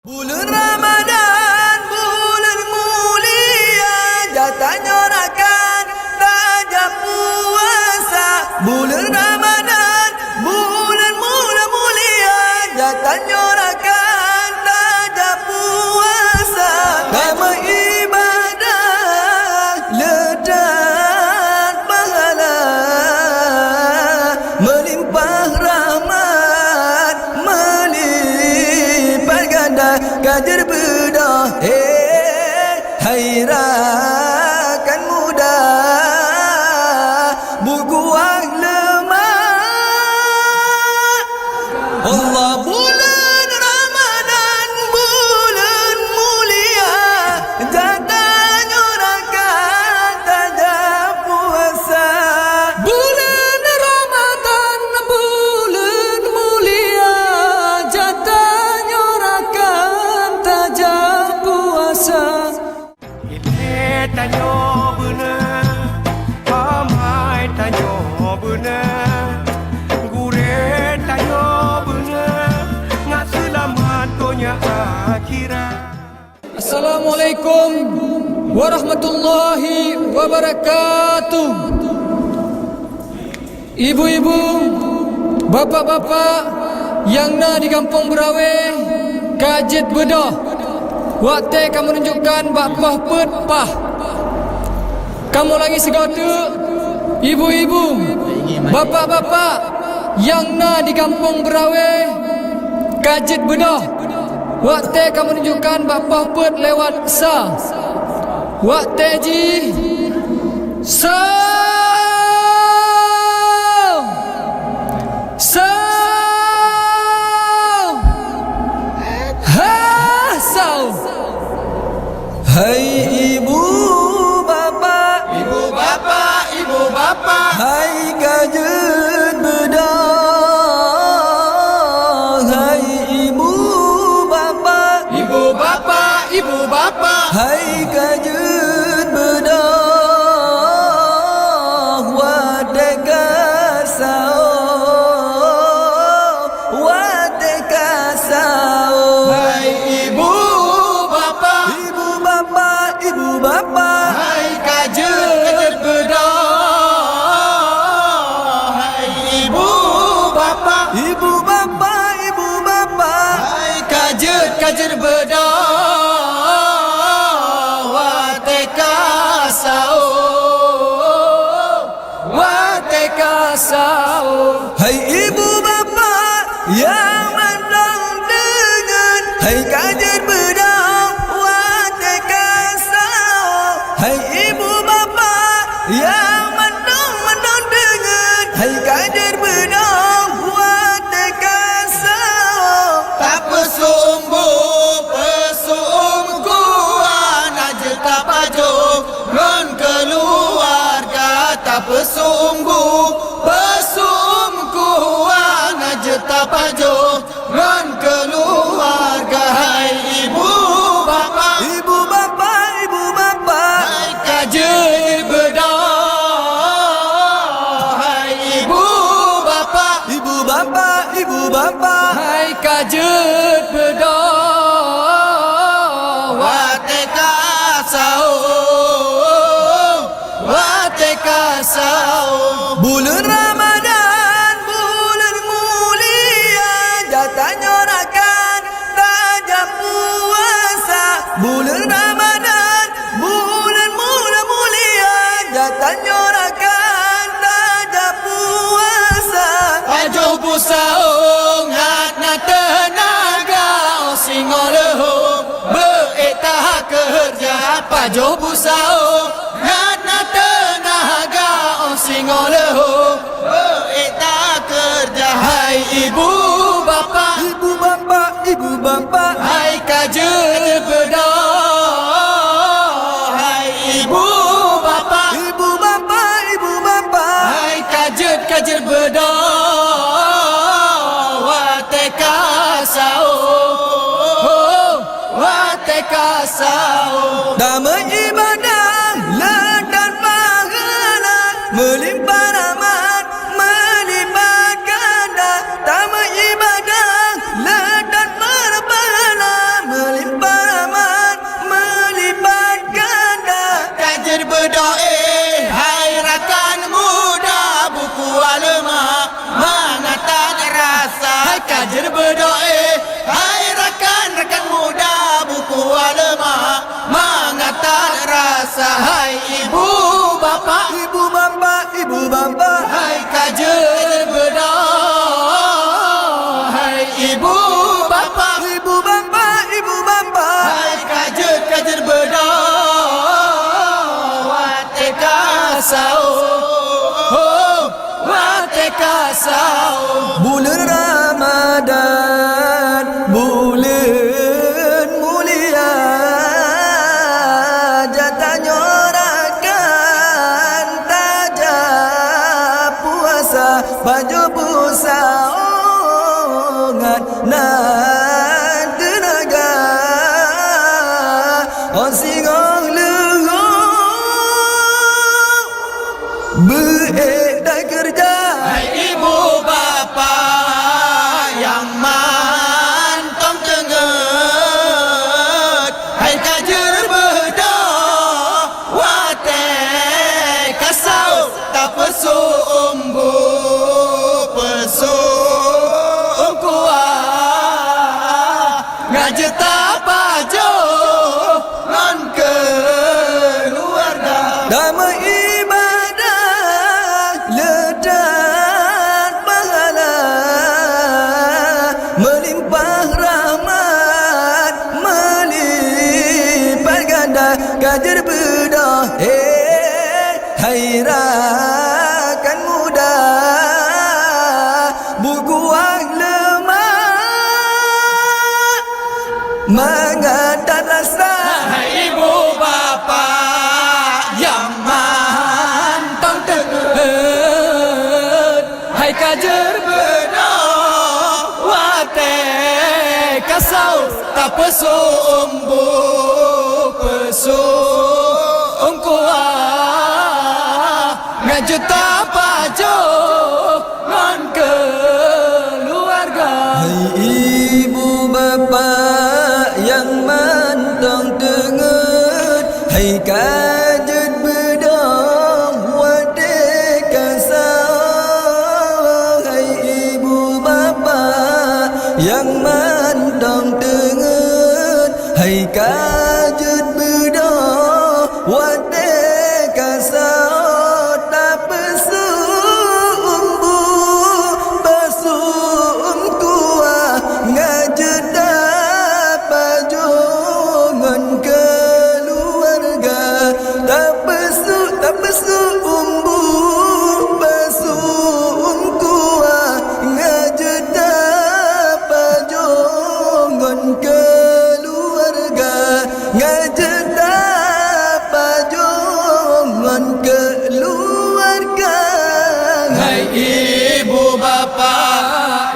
Bulan Ramadan, bulan mulia, jatah nyorakan tajam puasa. Bulan Ramadan, bulan mulia, jatah nyorakan tajam puasa. Kama ibadah, ledak pahala, melimpah rahmat, melipat ganda. Kajar bedah, hairakan mudah, bukuang lemah. Allah bulan Ramadan, bulan mulia, jatah nyorakan tajam puasa. Bulan Ramadan, bulan mulia, jatah nyorakan tajam puasa. Ile tanyo bener, amai tanyo bener, gure tanyo bener, ngat selamat dunia akhirat. Assalamualaikum warahmatullahi wabarakatuh. Ibu-ibu, bapak-bapak yang na di kampung Beraweh, Kajit Bedah, waktu kamu menunjukkan bakpah petpah. Kamu lagi segala, ibu-ibu, bapak-bapak yang na di kampung Beraweh, Kajit Bedah, waktu kamu menunjukkan bakpah pet lewat sa. Waktu ji sa. Hai ibu bapa, hai kajut bedah. Hai ibu bapa, hai kajut bedah. Wadeka sao, wadeka sao. Hai ibu bapa, Ibu bapa, ibu bapa, hai kajut bedah. Hai ibu bapa, ibu bapa, ibu bapa. hai kajut bedah. Wateka sao, wateka sao. Hai ibu bapa yang mandang dengan, hai kajar bedang wateka sao. Hai ibu bapa yang mandang dengan, hai kajar bedang wateka sao. Tak pesumbu, pesumku anak tak pajok non keluarga. Tak pesumbu, pesumku anak tak pajok non keluarga. Hai ibu bapa, Ibu bapa, ibu bapa, hai kajir bedah. Hai ibu bapa, ibu bapa, ibu bapa. hai kajut bedah. Wateka sao, wateka sao. Bulan Ramadan, bulan mulia, jatah nyorakan tajam puasa. Bulan Ramadan, bulan mulia, jatah nyorakan tajam puasa. Ajo busaung hat na tenaga, osing oleho beetah kerja. Pajo busaung hat na tenaga, osing oleho beetah kerja. Hai ibu bapa, Ibu bapa, ibu bapa, hai kajut bedah. Hai ibu bapa, ibu bapa, ibu bapa. hai kajut bedah. Wateka sao, wateka sao. Damai ibadah, ledan pahala, melimpah rahmat, melipat ganda. Damai ibadah, ledan pahala, kajer berdoa. Hai rakan-rakan muda buku ulama mengatakan rasa. Hai ibu bapa, Ibu bapa, ibu bapa, hai kajer berdoa. Hai ibu bapa, ibu bapa, ibu bapa, hai kajer berdoa. Wate kasau, oh wate kasau. bulan Ramadan, bulan mulia, jatahnya orakan tajam puasa, baju busa ongan nan tenaga, on singong lehong beredar kerja. Hai ibu bapa yang mantong tenget. Hai kajer berdoa. Wate kasau tak pesu umbu pesu kuah. Ngaji tak bajo non keluarga. Damai ibadah ledak pahala, melimpah rahmat, melipat ganda kajar bedah. Hai rakan muda buku lemah mengandar rasa. Hai ibu bapa yang mantong teguh. Hai kajer berdoa. Wate kasau tak pesu umbu pesu kuah. Ngajuta pajo non keluarga. Hai ibu bapa yang mantong tenget, hai kajet bedong wate kasau. Hai ibu bapa yang mantong tenget, hai kajet bedong wate kasau. Tak pesu umbu pesu kuah, ngajeda pajongan keluarga. Tak pesu umbu pesu kuah, ngajeda pajongan keluarga. Ngajeda pajongan keluarga. Hai ibu bapa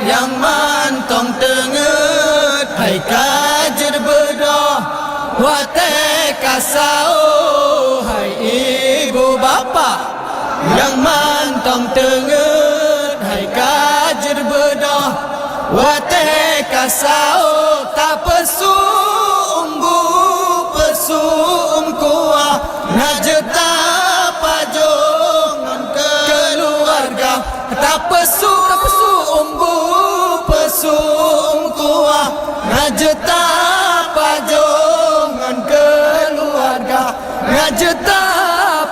yang mantong tenget. Hai kajer berdoa. Wate kasau. Hai ibu bapa yang mantong tenget. Hai kajer berdoa. Wate kasau tak pesu umbu pesu kuah. Najeta pajongan keluarga. Tak pesu umbu pesu kuah. Najeta pajongan keluarga. Najeta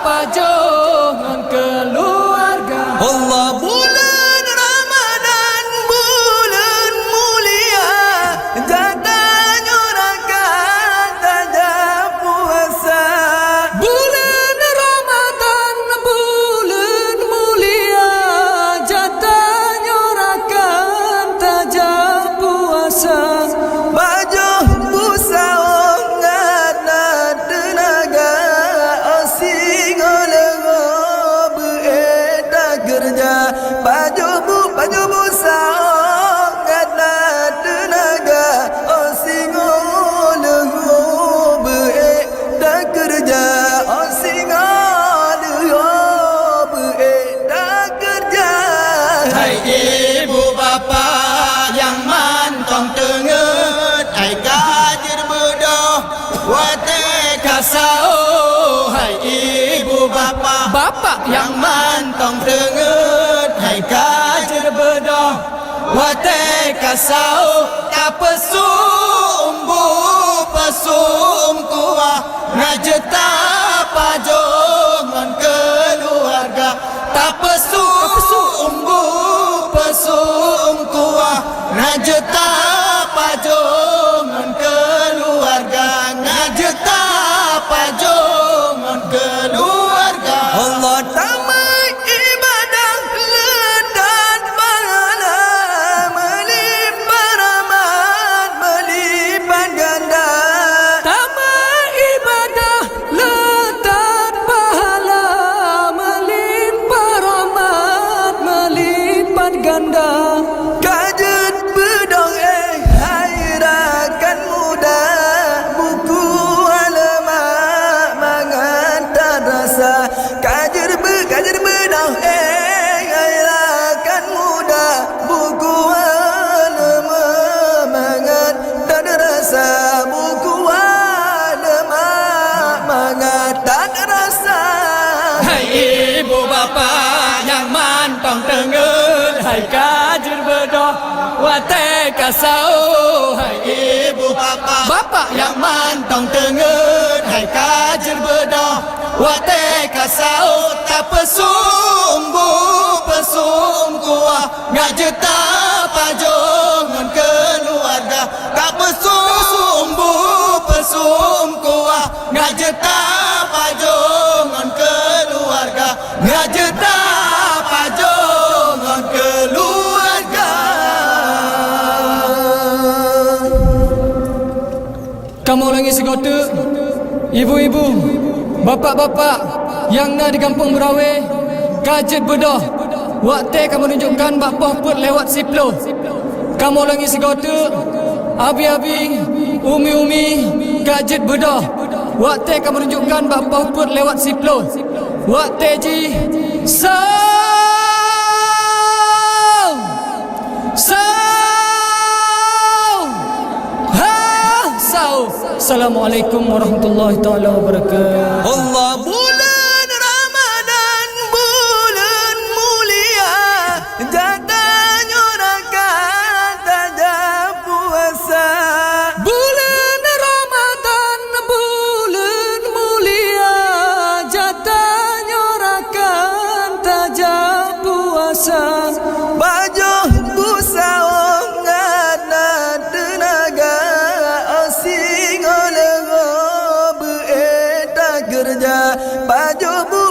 pajongan keluarga. Allah bulan Ramadan, bulan mulia, jatahnya orakan tajam puasa. Bulan Ramadan bulan mulia, jatahnya orakan tajam puasa. Baju busa ongat dan tenaga, osing olego beredar kerja. Baju busa ongat dan tenaga, osing olego beredar kerja. Osing olego beredar kerja. Hai ibu bapa yang mantong tenget. Hai kajer berdoa. Wate kasau. Hai ibu bapa yang mantong tenget. Hai kajer berdoa. Wate kasau tak pesum bu pesum kuah ngajeta pajongan keluarga tak pesum bu pesum kuah ngajeta pajongan keluarga ngajeta pajongan keluarga. Allah tamai ibadah ledat pahala melimpah rahmat melipat ganda. Tamat ibadah letak pahala melimpah rahmat melipat ganda. Kajet bedong hai rakan muda buku alamak mangan tak rasa. Kajet bedong hai rakan muda buku alamak mangan tak rasa. Buku alamak mangan tak rasa. Hai ibu bapa yang mantong tengen, hai kajir bedoh wate kasau. Hai Ibu bapa Bapak yang mantong tengen hai kajir bedah wate kasau tak pesum bu pesum kuah ngajeta pajongan keluarga tak pesum bu pesum kuah ngajeta pajongan keluarga ngajeta pajongan keluarga. kamu ulangi segota, ibu-ibu, bapak-bapak yang nak di kampung Merawe, kajet bedah, waktu kamu menunjukkan bapah put lewat siplo. Kamu ulangi segota, abi-abi, umi-umi, kajet bedah, waktu kamu menunjukkan bapah put lewat siplo. Waktu ji, Assalamualaikum warahmatullahi taala wabarakatuh. Allah bulan Ramadan bulan mulia jatahnya rakan tajam puasa. Bulan Ramadan bulan mulia jatahnya rakan tajam puasa. Baju busa ngana tenaga asing oleh kerja baju bu